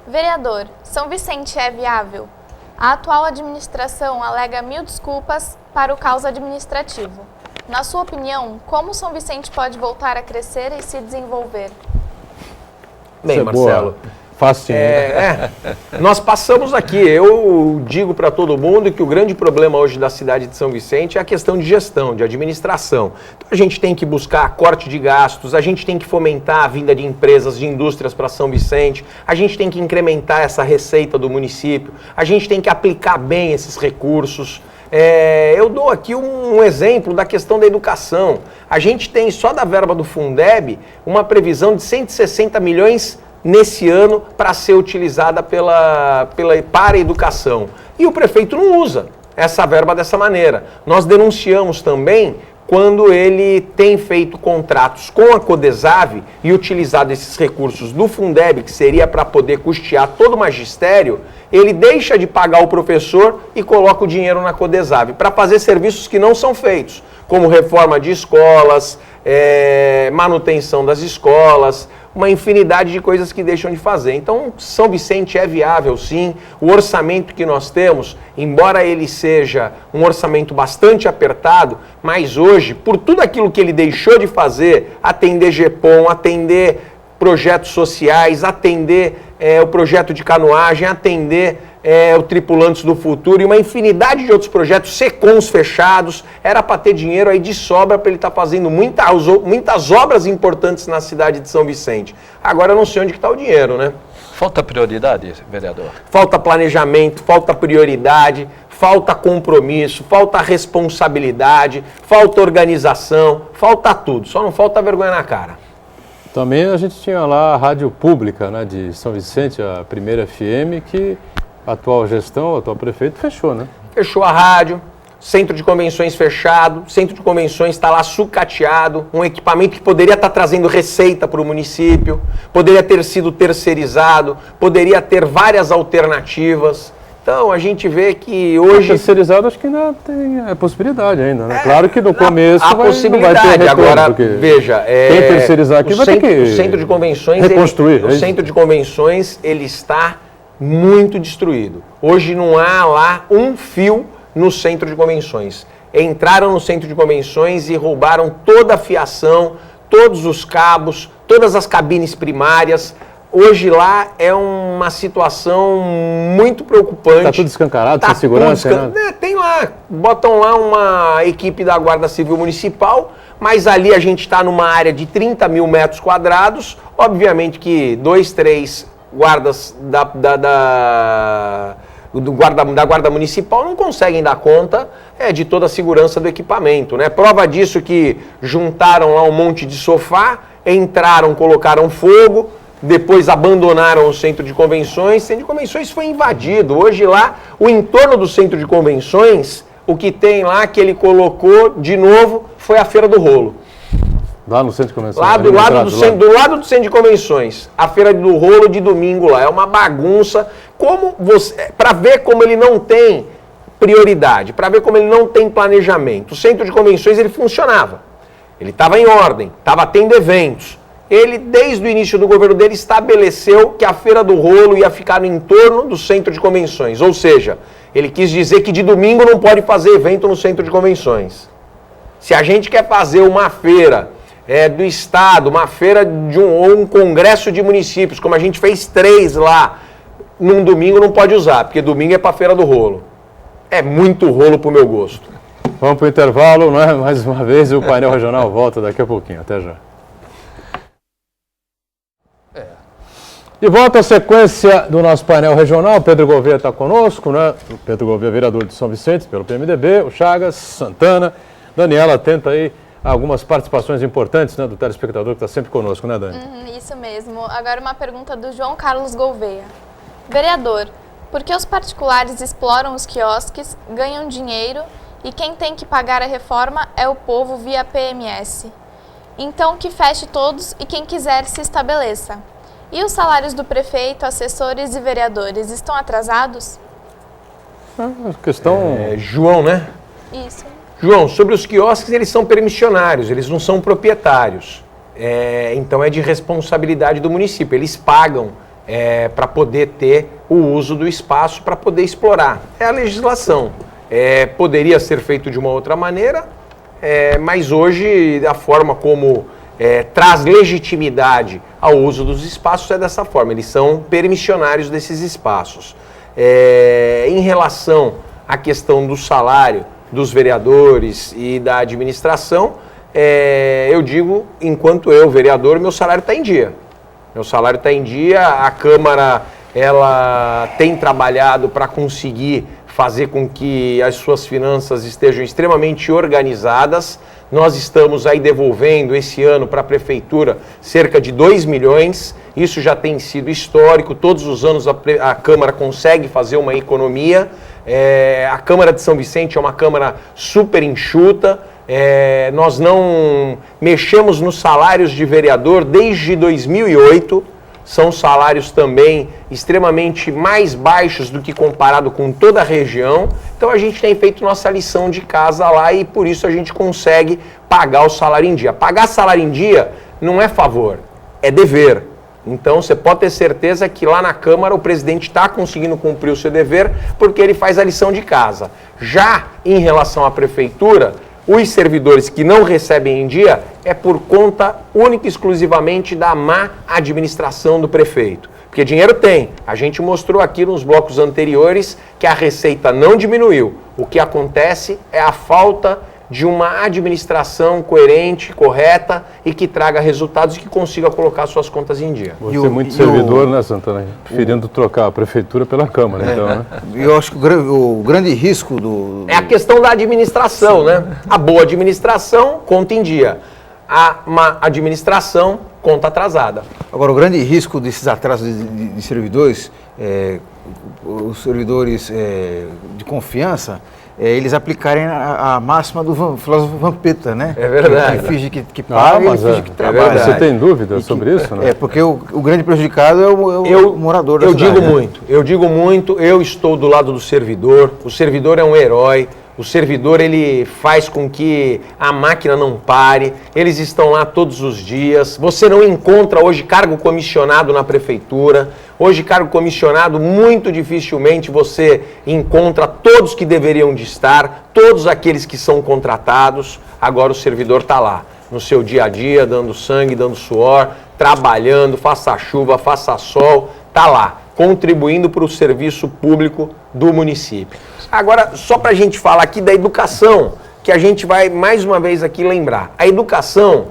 Vereador, São Vicente é viável? A atual administração alega 1000 desculpas para o caos administrativo. Na sua opinião, como São Vicente pode voltar a crescer e se desenvolver? Bem, Marcelo, facinho. Nós passamos aqui, eu digo para todo mundo que o grande problema hoje da cidade de São Vicente é a questão de gestão, de administração. Então, a gente tem que buscar corte de gastos, a gente tem que fomentar a vinda de empresas, de indústrias para São Vicente, a gente tem que incrementar essa receita do município, a gente tem que aplicar bem esses recursos. Eu dou aqui um exemplo da questão da educação. A gente tem só da verba do Fundeb uma previsão de 160 milhões nesse ano para ser utilizada para a educação. E o prefeito não usa essa verba dessa maneira. Nós denunciamos também quando ele tem feito contratos com a Codesave e utilizado esses recursos do Fundeb, que seria para poder custear todo o magistério, ele deixa de pagar o professor e coloca o dinheiro na Codesave para fazer serviços que não são feitos, como reforma de escolas, manutenção das escolas, uma infinidade de coisas que deixam de fazer. Então, São Vicente é viável, sim. O orçamento que nós temos, embora ele seja um orçamento bastante apertado, mas hoje, por tudo aquilo que ele deixou de fazer, atender GEPOM, atender projetos sociais, atender o projeto de canoagem, atender o Tripulantes do Futuro e uma infinidade de outros projetos, SECONs fechados, era para ter dinheiro aí de sobra para ele estar fazendo muitas obras importantes na cidade de São Vicente. Agora eu não sei onde está o dinheiro, né? Falta prioridade, vereador? Falta planejamento, falta prioridade, falta compromisso, falta responsabilidade, falta organização, falta tudo, só não falta vergonha na cara. Também a gente tinha lá a rádio pública, né, de São Vicente, a Primeira FM, que a atual gestão, o atual prefeito fechou, né? Fechou a rádio, centro de convenções fechado, centro de convenções está lá sucateado, um equipamento que poderia estar trazendo receita para o município, poderia ter sido terceirizado, poderia ter várias alternativas. Então a gente vê que hoje... Terceirizado acho que ainda tem possibilidade ainda, né? Claro que no começo a possibilidade. Não vai ter retorno, agora, veja, quem terceirizar aqui vai ter que o centro de convenções, reconstruir. O centro de convenções ele está muito destruído. Hoje não há lá um fio no centro de convenções. Entraram no centro de convenções e roubaram toda a fiação, todos os cabos, todas as cabines primárias. Hoje lá é uma situação muito preocupante. Está tudo escancarado, sem segurança? Tem lá, botam lá uma equipe da Guarda Civil Municipal, mas ali a gente está numa área de 30 mil metros quadrados. Obviamente que 2, 3 guardas da Guarda Municipal não conseguem dar conta de toda a segurança do equipamento, né? Prova disso que juntaram lá um monte de sofá, entraram, colocaram fogo, depois abandonaram o centro de convenções. O centro de convenções foi invadido. Hoje lá, o entorno do centro de convenções, o que tem lá que ele colocou de novo foi a Feira do Rolo. Lá no centro de convenções? Do lado do centro de convenções. A Feira do Rolo de domingo lá. É uma bagunça. Para ver como ele não tem prioridade, para ver como ele não tem planejamento. O centro de convenções ele funcionava. Ele estava em ordem, estava tendo eventos. Ele, desde o início do governo dele, estabeleceu que a Feira do Rolo ia ficar no entorno do centro de convenções. Ou seja, ele quis dizer que de domingo não pode fazer evento no centro de convenções. Se a gente quer fazer uma feira do Estado, uma feira ou um congresso de municípios, como a gente fez 3 lá, num domingo não pode usar, porque domingo é para a Feira do Rolo. É muito rolo para o meu gosto. Vamos para o intervalo, né? Mais uma vez, o painel regional volta daqui a pouquinho. Até já. De volta à sequência do nosso painel regional, Pedro Gouveia está conosco, né? O Pedro Gouveia, vereador de São Vicente, pelo PMDB, o Chagas, Santana, Daniela, atenta aí a algumas participações importantes, né, do telespectador que está sempre conosco, né, Dani? Isso mesmo. Agora uma pergunta do João Carlos Gouveia. Vereador, por que os particulares exploram os quiosques, ganham dinheiro e quem tem que pagar a reforma é o povo via PMS? Então que feche todos e quem quiser se estabeleça. E os salários do prefeito, assessores e vereadores estão atrasados? Questão... João, né? Isso. João, sobre os quiosques, eles são permissionários, eles não são proprietários. Então é de responsabilidade do município. Eles pagam para poder ter o uso do espaço, para poder explorar. É a legislação. Poderia ser feito de uma outra maneira, mas hoje a forma como traz legitimidade ao uso dos espaços é dessa forma. Eles são permissionários desses espaços. Em relação à questão do salário dos vereadores e da administração, eu digo, enquanto eu, vereador, meu salário está em dia. Meu salário está em dia, a Câmara ela tem trabalhado para conseguir fazer com que as suas finanças estejam extremamente organizadas. Nós estamos aí devolvendo esse ano para a Prefeitura cerca de 2 milhões, isso já tem sido histórico, todos os anos a Câmara consegue fazer uma economia. A Câmara de São Vicente é uma Câmara super enxuta, nós não mexemos nos salários de vereador desde 2008, são salários também extremamente mais baixos do que comparado com toda a região. Então a gente tem feito nossa lição de casa lá e por isso a gente consegue pagar o salário em dia. Pagar salário em dia não é favor, é dever. Então você pode ter certeza que lá na Câmara o presidente está conseguindo cumprir o seu dever porque ele faz a lição de casa. Já em relação à Prefeitura, os servidores que não recebem em dia é por conta única e exclusivamente da má administração do prefeito. Porque dinheiro tem. A gente mostrou aqui nos blocos anteriores que a receita não diminuiu. O que acontece é a falta de uma administração coerente, correta e que traga resultados e que consiga colocar suas contas em dia. Você é muito servidor, né, Santana? Preferindo trocar a prefeitura pela Câmara, então, né? Eu acho que o grande risco do... É a questão da administração, né? A boa administração, conta em dia. A má administração, conta atrasada. Agora, o grande risco desses atrasos de servidores, os servidores de confiança, eles aplicarem a máxima do filósofo Vampeta, né? É verdade. Que finge que paga e finge que trabalha. Você tem dúvida sobre isso, né? Porque o grande prejudicado é o morador da cidade. Eu digo muito, eu estou do lado do servidor, o servidor é um herói, o servidor ele faz com que a máquina não pare, eles estão lá todos os dias, você não encontra hoje cargo comissionado na prefeitura, hoje cargo comissionado muito dificilmente você encontra todos que deveriam de estar, todos aqueles que são contratados, agora o servidor está lá, no seu dia a dia, dando sangue, dando suor, trabalhando, faça chuva, faça sol, está lá, contribuindo para o serviço público do município. Agora, só para a gente falar aqui da educação, que a gente vai mais uma vez aqui lembrar. A educação,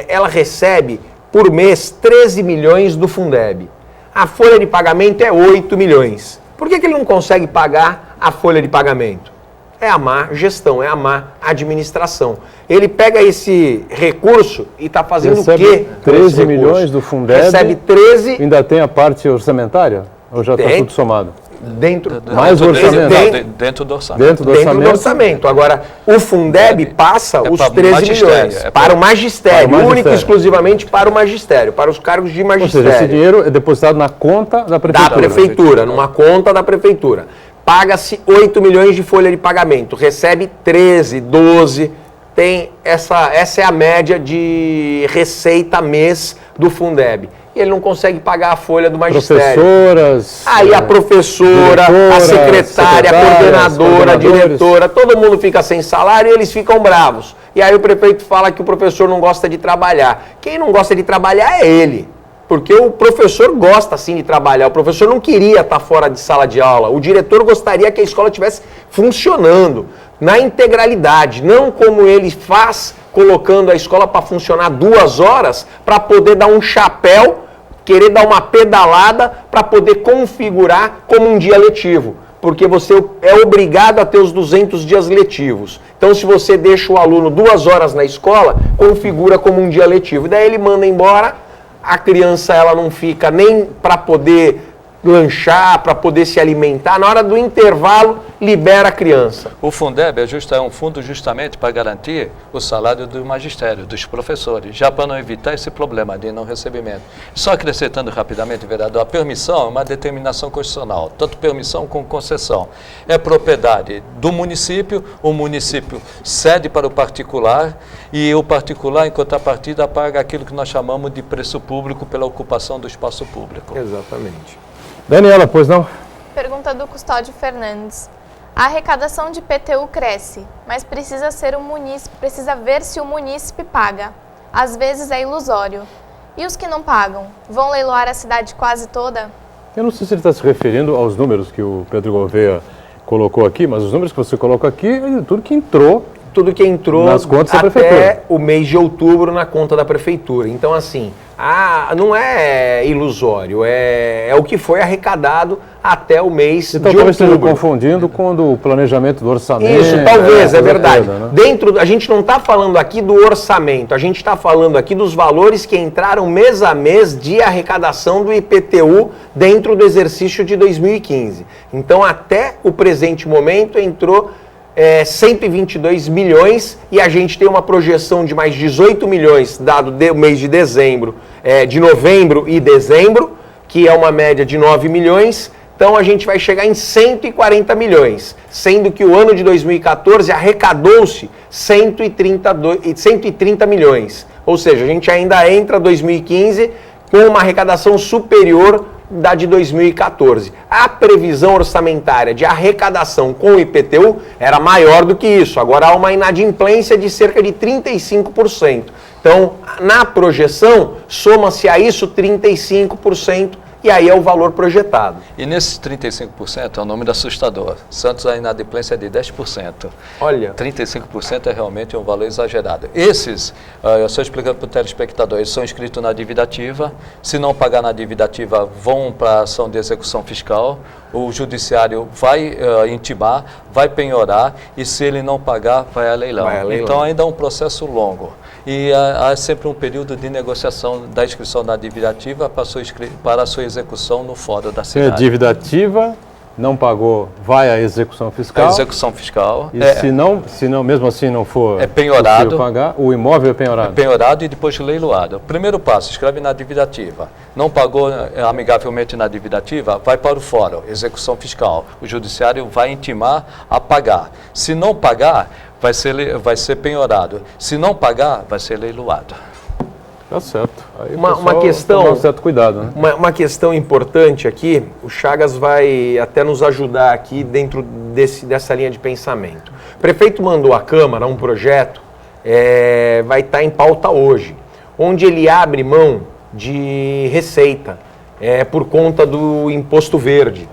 ela recebe por mês 13 milhões do Fundeb. A folha de pagamento é 8 milhões. Por que ele não consegue pagar a folha de pagamento? É a má gestão, é a má administração. Ele pega esse recurso e está fazendo o quê? 13 milhões do Fundeb. Recebe 13. Ainda tem a parte orçamentária? Ou já está tudo somado? Mais o orçamento. Dentro do orçamento. Dentro do orçamento. Agora, o Fundeb passa os 13 milhões para o magistério, único e exclusivamente para o magistério, para os cargos de magistério. Ou seja, esse dinheiro é depositado na conta da prefeitura. Da prefeitura, numa conta da prefeitura. Paga-se 8 milhões de folha de pagamento, recebe 13, 12, essa é a média de receita mês do Fundeb. E ele não consegue pagar a folha do magistério. Professoras... Aí a professora, a secretária, a coordenadora, a diretora, todo mundo fica sem salário e eles ficam bravos. E aí o prefeito fala que o professor não gosta de trabalhar. Quem não gosta de trabalhar é ele. Porque o professor gosta sim de trabalhar, o professor não queria estar fora de sala de aula, o diretor gostaria que a escola estivesse funcionando na integralidade, não como ele faz, colocando a escola para funcionar 2 horas, para poder dar um chapéu, querer dar uma pedalada, para poder configurar como um dia letivo. Porque você é obrigado a ter os 200 dias letivos. Então, se você deixa o aluno 2 horas na escola, configura como um dia letivo. Daí ele manda embora, a criança ela não fica nem para poder lanchar, para poder se alimentar. Na hora do intervalo, libera a criança. O Fundeb é um fundo justamente para garantir o salário do magistério, dos professores, já para não evitar esse problema de não recebimento. Só acrescentando rapidamente, vereador, a permissão é uma determinação constitucional, tanto permissão como concessão. É propriedade do município, o município cede para o particular e o particular, em contrapartida, paga aquilo que nós chamamos de preço público pela ocupação do espaço público. Exatamente. Daniela, pois não? Pergunta do Custódio Fernandes. A arrecadação de IPTU cresce, mas precisa ver se o munícipe paga. Às vezes é ilusório. E os que não pagam? Vão leiloar a cidade quase toda? Eu não sei se ele está se referindo aos números que o Pedro Gouveia colocou aqui, mas os números que você colocou aqui é tudo que entrou. Tudo que entrou nas contas da até prefeitura. O mês de outubro na conta da prefeitura. Então, assim, não é ilusório, é o que foi arrecadado até o mês de outubro. Então, talvez esteja confundindo com o planejamento do orçamento. Isso, talvez, é verdade. Toda, né? A gente não está falando aqui do orçamento, a gente está falando aqui dos valores que entraram mês a mês de arrecadação do IPTU dentro do exercício de 2015. Então, até o presente momento, entrou 122 milhões e a gente tem uma projeção de mais 18 milhões dado o mês de dezembro, de novembro e dezembro, que é uma média de 9 milhões. Então a gente vai chegar em 140 milhões, sendo que o ano de 2014 arrecadou-se 130 milhões. Ou seja, a gente ainda entra 2015 com uma arrecadação superior da de 2014. A previsão orçamentária de arrecadação com o IPTU era maior do que isso. Agora há uma inadimplência de cerca de 35%. Então, na projeção, soma-se a isso 35%. E aí é o valor projetado. E nesses 35% é um número assustador. Santos, a inadimplência é de 10%. Olha. 35% é realmente um valor exagerado. Esses, eu estou explicando para o telespectador, eles são inscritos na dívida ativa. Se não pagar na dívida ativa, vão para a ação de execução fiscal. O judiciário vai intimar, vai penhorar e se ele não pagar, vai a leilão. Então ainda é um processo longo. E há sempre um período de negociação da inscrição da dívida ativa para a sua execução no fórum da cidade. Se a dívida ativa não pagou, vai à execução fiscal. A execução fiscal. E se não, mesmo assim não for penhorado, pagar, o imóvel é penhorado. É penhorado e depois leiloado. Primeiro passo, escreve na dívida ativa. Não pagou amigavelmente na dívida ativa, vai para o fórum, execução fiscal. O judiciário vai intimar a pagar. Se não pagar, vai ser penhorado. Se não pagar, vai ser leiloado. Tá certo. Aí uma questão, tomar um certo cuidado, né? Uma questão importante aqui, o Chagas vai até nos ajudar aqui dentro dessa linha de pensamento. O prefeito mandou à Câmara um projeto, vai estar em pauta hoje, onde ele abre mão de receita por conta do imposto verde.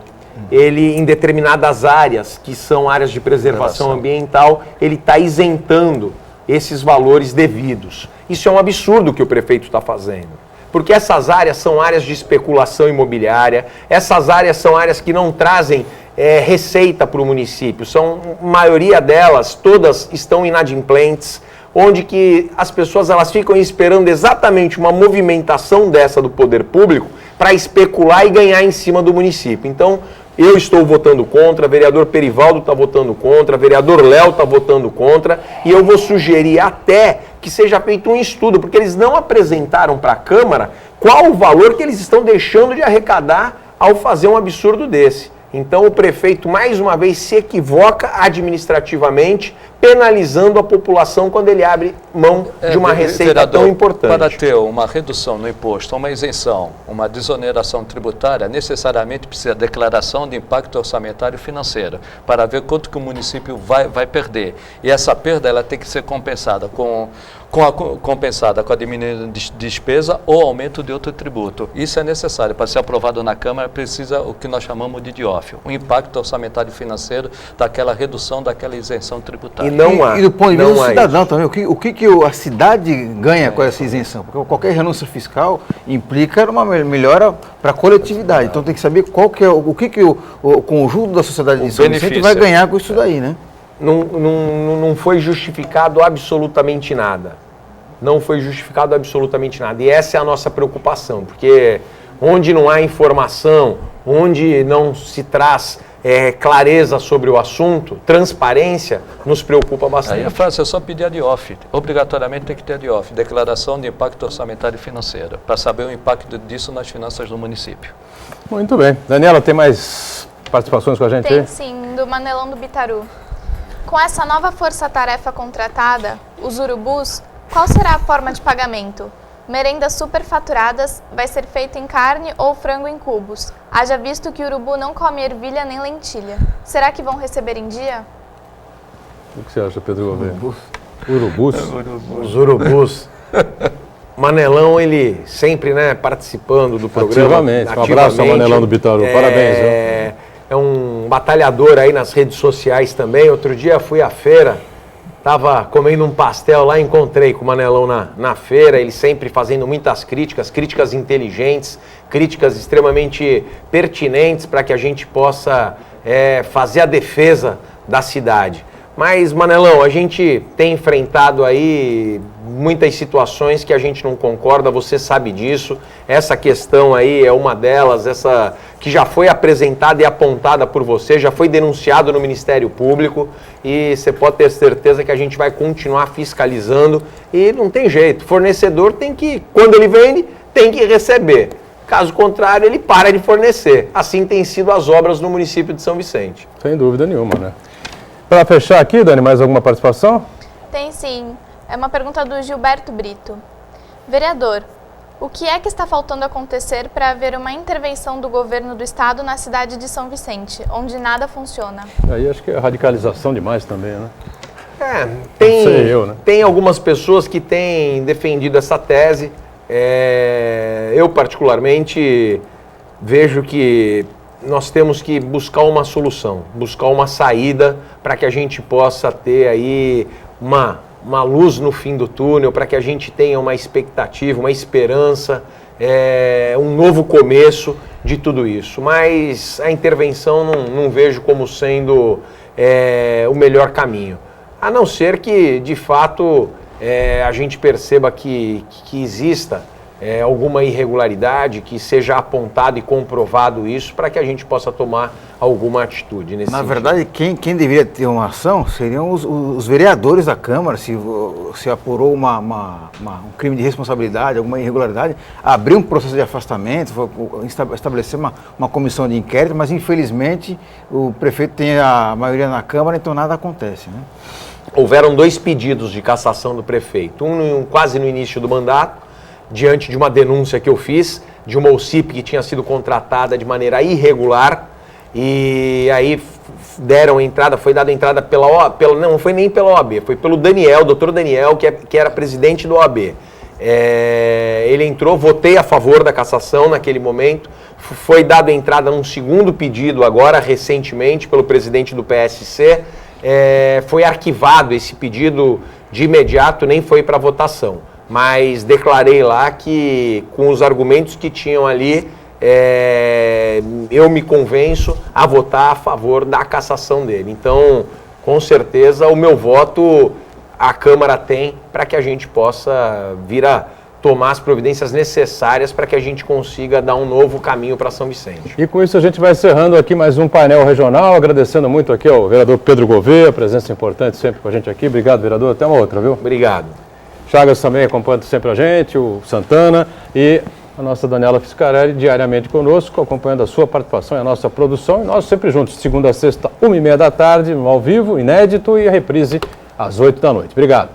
Ele, em determinadas áreas, que são áreas de preservação ambiental, ele está isentando esses valores devidos. Isso é um absurdo que o prefeito está fazendo, porque essas áreas são áreas de especulação imobiliária, essas áreas são áreas que não trazem receita para o município, a maioria delas, todas estão inadimplentes, onde que as pessoas elas ficam esperando exatamente uma movimentação dessa do poder público para especular e ganhar em cima do município. Então, eu estou votando contra, vereador Perivaldo está votando contra, vereador Léo está votando contra, e eu vou sugerir até que seja feito um estudo, porque eles não apresentaram para a Câmara qual o valor que eles estão deixando de arrecadar ao fazer um absurdo desse. Então o prefeito, mais uma vez, se equivoca administrativamente, penalizando a população quando ele abre mão de uma receita vereador, tão importante. Para ter uma redução no imposto, uma isenção, uma desoneração tributária, necessariamente precisa de declaração de impacto orçamentário e financeiro, para ver quanto que o município vai perder. E essa perda ela tem que ser compensada compensada com a diminuição de despesa ou aumento de outro tributo. Isso é necessário. Para ser aprovado na Câmara, precisa o que nós chamamos de DIOF, o impacto orçamentário e financeiro daquela redução, daquela isenção tributária. E do ponto de vista do cidadão também, o que a cidade ganha com essa isenção? Porque qualquer renúncia fiscal implica uma melhora para a coletividade. Então tem que saber qual que é, o que o conjunto da sociedade de São Vicente vai ganhar com isso daí, né? Não foi justificado absolutamente nada. Não foi justificado absolutamente nada. E essa é a nossa preocupação, porque onde não há informação, onde não se traz clareza sobre o assunto, transparência, nos preocupa bastante. Aí a frase é só pedir a DIOF. Obrigatoriamente tem que ter a DIOF, Declaração de Impacto Orçamentário e Financeiro, para saber o impacto disso nas finanças do município. Muito bem. Daniela, tem mais participações com a gente? Tem sim, do Manelão do Bitaru. Com essa nova força-tarefa contratada, os urubus, qual será a forma de pagamento? Merendas superfaturadas vai ser feito em carne ou frango em cubos. Haja visto que o urubu não come ervilha nem lentilha. Será que vão receber em dia? O que você acha, Pedro Gouveia? Urubus? Os urubus. Manelão, ele sempre, né, participando do programa. Ativamente. Um abraço ao Manelão do Bitaru. Parabéns. É um batalhador aí nas redes sociais também. Outro dia fui à feira, estava comendo um pastel lá, encontrei com o Manelão na feira, ele sempre fazendo muitas críticas inteligentes, críticas extremamente pertinentes para que a gente possa fazer a defesa da cidade. Mas, Manelão, a gente tem enfrentado aí muitas situações que a gente não concorda, você sabe disso. Essa questão aí é uma delas, essa que já foi apresentada e apontada por você, já foi denunciado no Ministério Público e você pode ter certeza que a gente vai continuar fiscalizando e não tem jeito. Fornecedor tem que, quando ele vende, tem que receber. Caso contrário, ele para de fornecer. Assim tem sido as obras no município de São Vicente. Sem dúvida nenhuma, né? Para fechar aqui, Dani, mais alguma participação? Tem sim. É uma pergunta do Gilberto Brito. Vereador, o que é que está faltando acontecer para haver uma intervenção do governo do estado na cidade de São Vicente, onde nada funciona? Aí acho que é radicalização demais também, né? Tem algumas pessoas que têm defendido essa tese. Eu, particularmente, vejo que nós temos que buscar uma solução, buscar uma saída para que a gente possa ter aí uma luz no fim do túnel, para que a gente tenha uma expectativa, uma esperança, um novo começo de tudo isso. Mas a intervenção não vejo como sendo o melhor caminho. A não ser que, de fato, a gente perceba que exista alguma irregularidade, que seja apontado e comprovado isso, para que a gente possa tomar alguma atitude nesse sentido. Na verdade, quem deveria ter uma ação seriam os vereadores da Câmara, se apurou um crime de responsabilidade, alguma irregularidade, abrir um processo de afastamento, estabelecer uma comissão de inquérito, mas infelizmente o prefeito tem a maioria na Câmara, então nada acontece, né? Houveram 2 pedidos de cassação do prefeito, quase no início do mandato, diante de uma denúncia que eu fiz, de uma OCIP que tinha sido contratada de maneira irregular, e aí foi dada entrada não foi nem pela OAB, foi pelo Daniel, doutor Daniel, que era presidente do OAB. Ele entrou, votei a favor da cassação naquele momento, foi dada entrada num segundo pedido agora, recentemente, pelo presidente do PSC, foi arquivado esse pedido de imediato, nem foi para votação. Mas declarei lá que, com os argumentos que tinham ali, eu me convenço a votar a favor da cassação dele. Então, com certeza, o meu voto a Câmara tem para que a gente possa vir a tomar as providências necessárias para que a gente consiga dar um novo caminho para São Vicente. E com isso a gente vai encerrando aqui mais um painel regional, agradecendo muito aqui ao vereador Pedro Gouveia, presença importante sempre com a gente aqui. Obrigado, vereador. Até uma outra, viu? Obrigado. Chagas também acompanhando sempre a gente, o Santana e a nossa Daniela Fiscarelli diariamente conosco, acompanhando a sua participação e a nossa produção. E nós sempre juntos, segunda a sexta, 1h30 da tarde, no ao vivo, inédito, e a reprise às 8 da noite. Obrigado.